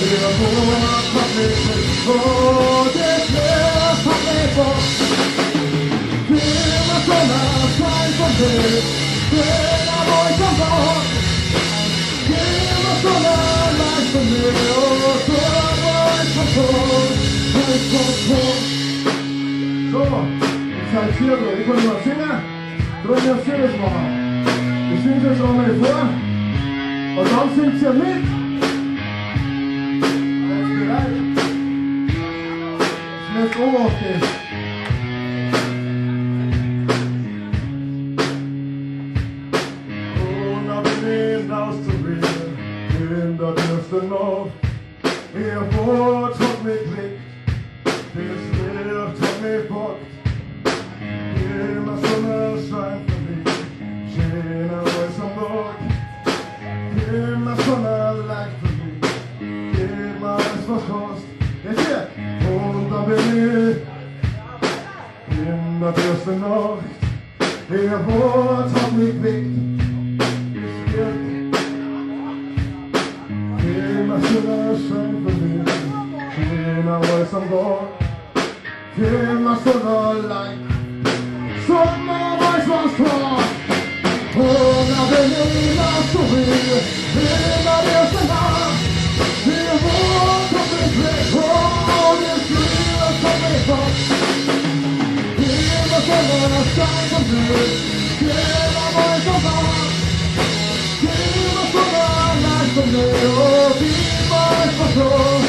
Ihr Wort hat mich nicht und ich hat mich vor. Immer so nah sein von mir, bin am euch am Bord. Immer so nah leicht von mir, und so euch am Tod. So, ich halt hier so, ich wollte mal singen, drum ja Schönes machen. Ich singe das auch mal vor, und dann singt ihr mit. Alles bereit? Ich möchte auch aufgehen. Und da bin ich auszuwählen, in der Dürfte noch. Ihr Wort hat mich gekriegt. Das Licht hat mich bockt, immer Sonnenschein für mich, schöner als am Tag. Immer Sonnenlicht für mich, immer alles was kostet. Jetzt hier, und da bin ich, in der ersten Nacht. Ihr Wort hat mich geweckt, das Licht, immer Sonnenschein für mich, schöner als am Tag. Immer Sonnenlicht, Sommer weiß was war. Und da bin ich nach so viel, immer der Nacht. Wir wohnt auf dem Weg, und es Licht hat mich fort. Immer Sonnenschein von mir, immer weiß was war. Immer Sonnenlicht von mir, und ich weiß was war.